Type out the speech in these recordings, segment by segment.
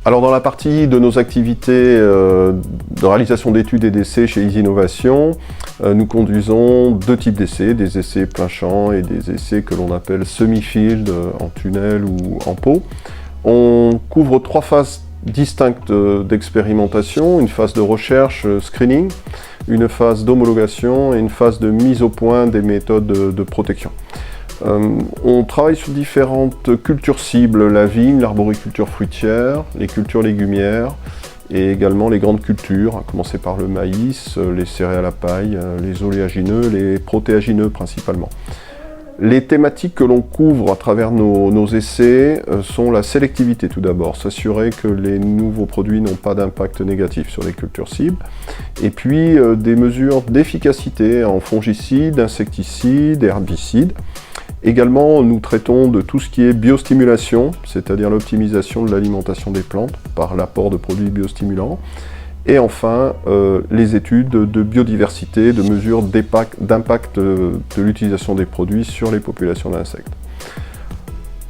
Alors dans la partie de nos activités de réalisation d'études et d'essais chez Easy Innovation, nous conduisons deux types d'essais, des essais plein champ et des essais que l'on appelle semi-field, en tunnel ou en pot. On couvre trois phases distinctes d'expérimentation, une phase de recherche, screening, une phase d'homologation et une phase de mise au point des méthodes de protection. On travaille sur différentes cultures cibles, la vigne, l'arboriculture fruitière, les cultures légumières et également les grandes cultures, à commencer par le maïs, les céréales à paille, les oléagineux, les protéagineux principalement. Les thématiques que l'on couvre à travers nos essais sont la sélectivité tout d'abord, s'assurer que les nouveaux produits n'ont pas d'impact négatif sur les cultures cibles, et puis des mesures d'efficacité en fongicides, insecticides, herbicides. Également, nous traitons de tout ce qui est biostimulation, c'est-à-dire l'optimisation de l'alimentation des plantes par l'apport de produits biostimulants. Et enfin, les études de biodiversité, de mesures d'impact de l'utilisation des produits sur les populations d'insectes.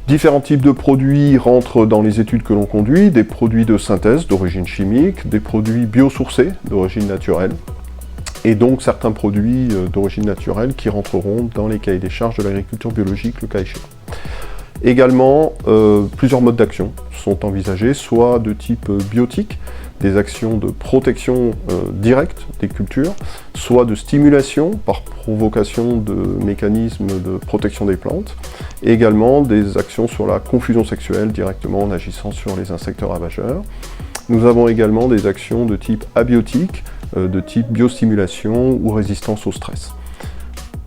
Différents types de produits rentrent dans les études que l'on conduit, des produits de synthèse d'origine chimique, des produits biosourcés d'origine naturelle, et donc certains produits d'origine naturelle qui rentreront dans les cahiers des charges de l'agriculture biologique, le cas échéant. Également, plusieurs modes d'action sont envisagés, soit de type biotique, des actions de protection directe des cultures, soit de stimulation par provocation de mécanismes de protection des plantes, et également des actions sur la confusion sexuelle directement en agissant sur les insectes ravageurs. Nous avons également des actions de type abiotique, de type biostimulation ou résistance au stress.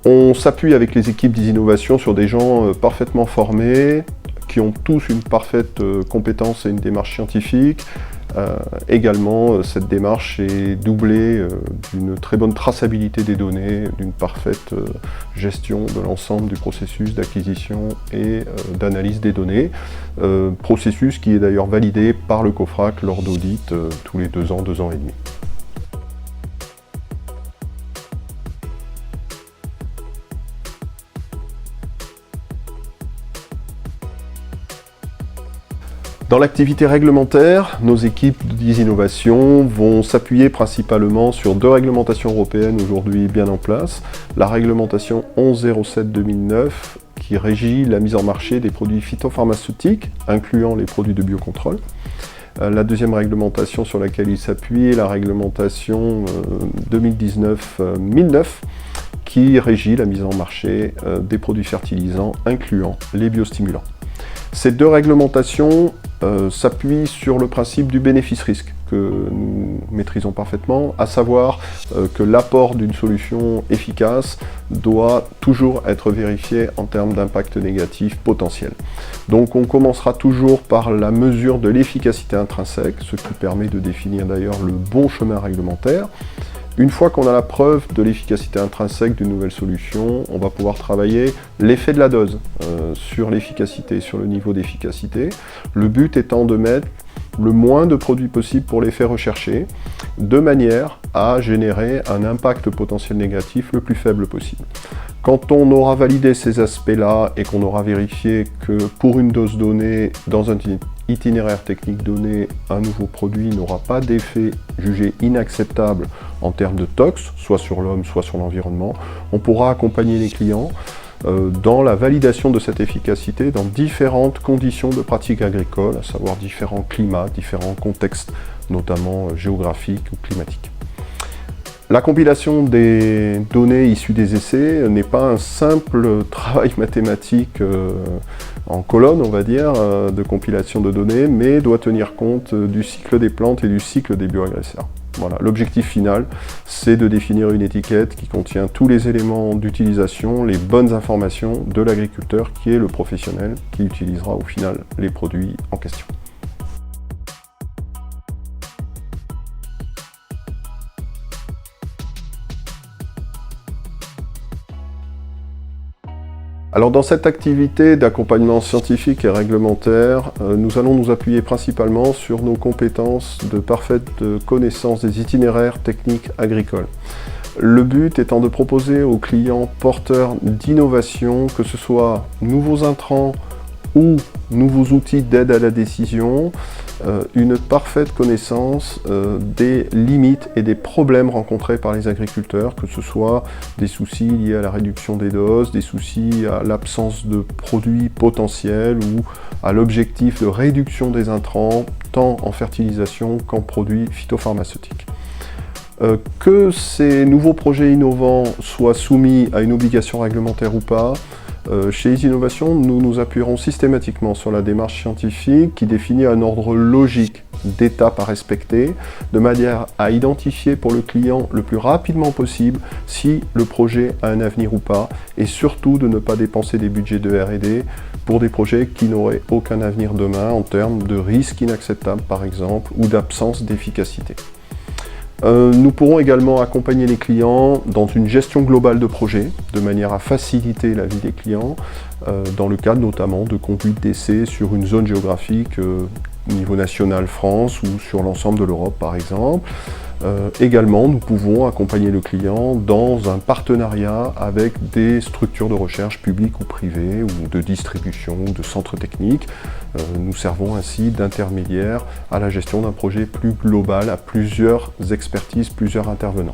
On s'appuie avec les équipes d'Innovation sur des gens parfaitement formés, qui ont tous une parfaite compétence et une démarche scientifique. Également, cette démarche est doublée d'une très bonne traçabilité des données, d'une parfaite gestion de l'ensemble du processus d'acquisition et d'analyse des données. Processus qui est d'ailleurs validé par le COFRAC lors d'audits tous les 2 ans et demi. Dans l'activité réglementaire, nos équipes d'Easy Innovation vont s'appuyer principalement sur 2 réglementations européennes aujourd'hui bien en place. La réglementation 1107/2009 qui régit la mise en marché des produits phytopharmaceutiques, incluant les produits de biocontrôle. La deuxième réglementation sur laquelle il s'appuie est la réglementation 2019/1009 qui régit la mise en marché des produits fertilisants, incluant les biostimulants. Ces 2 réglementations s'appuient sur le principe du bénéfice-risque que nous maîtrisons parfaitement, à savoir que l'apport d'une solution efficace doit toujours être vérifié en termes d'impact négatif potentiel. Donc on commencera toujours par la mesure de l'efficacité intrinsèque, ce qui permet de définir d'ailleurs le bon chemin réglementaire. Une fois qu'on a la preuve de l'efficacité intrinsèque d'une nouvelle solution, on va pouvoir travailler l'effet de la dose sur l'efficacité, sur le niveau d'efficacité. Le but étant de mettre le moins de produits possible pour l'effet recherché, de manière à générer un impact potentiel négatif le plus faible possible. Quand on aura validé ces aspects-là et qu'on aura vérifié que pour une dose donnée, dans un itinéraire technique donné, un nouveau produit n'aura pas d'effet jugé inacceptable en termes de tox, soit sur l'homme, soit sur l'environnement, on pourra accompagner les clients dans la validation de cette efficacité dans différentes conditions de pratique agricole, à savoir différents climats, différents contextes, notamment géographiques ou climatiques. La compilation des données issues des essais n'est pas un simple travail mathématique en colonne, on va dire, de compilation de données, mais doit tenir compte du cycle des plantes et du cycle des bioagresseurs. Voilà. L'objectif final, c'est de définir une étiquette qui contient tous les éléments d'utilisation, les bonnes informations de l'agriculteur qui est le professionnel qui utilisera au final les produits en question. Alors dans cette activité d'accompagnement scientifique et réglementaire, nous allons nous appuyer principalement sur nos compétences de parfaite connaissance des itinéraires techniques agricoles. Le but étant de proposer aux clients porteurs d'innovation, que ce soit nouveaux intrants ou nouveaux outils d'aide à la décision, une parfaite connaissance des limites et des problèmes rencontrés par les agriculteurs, que ce soit des soucis liés à la réduction des doses, des soucis à l'absence de produits potentiels ou à l'objectif de réduction des intrants, tant en fertilisation qu'en produits phytopharmaceutiques. Que ces nouveaux projets innovants soient soumis à une obligation réglementaire ou pas, chez Easy Innovation, nous nous appuierons systématiquement sur la démarche scientifique qui définit un ordre logique d'étapes à respecter, de manière à identifier pour le client le plus rapidement possible si le projet a un avenir ou pas, et surtout de ne pas dépenser des budgets de R&D pour des projets qui n'auraient aucun avenir demain en termes de risques inacceptables par exemple, ou d'absence d'efficacité. Nous pourrons également accompagner les clients dans une gestion globale de projet, de manière à faciliter la vie des clients, dans le cadre notamment de conduite d'essais sur une zone géographique au niveau national France ou sur l'ensemble de l'Europe par exemple. Également, nous pouvons accompagner le client dans un partenariat avec des structures de recherche publiques ou privées, ou de distribution, ou de centres techniques. Nous servons ainsi d'intermédiaire à la gestion d'un projet plus global, à plusieurs expertises, plusieurs intervenants.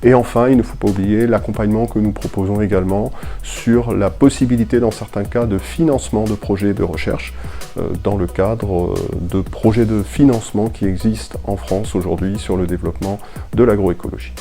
Et enfin, il ne faut pas oublier l'accompagnement que nous proposons également sur la possibilité, dans certains cas, de financement de projets de recherche dans le cadre de projets de financement qui existent en France aujourd'hui sur le développement de l'agroécologie.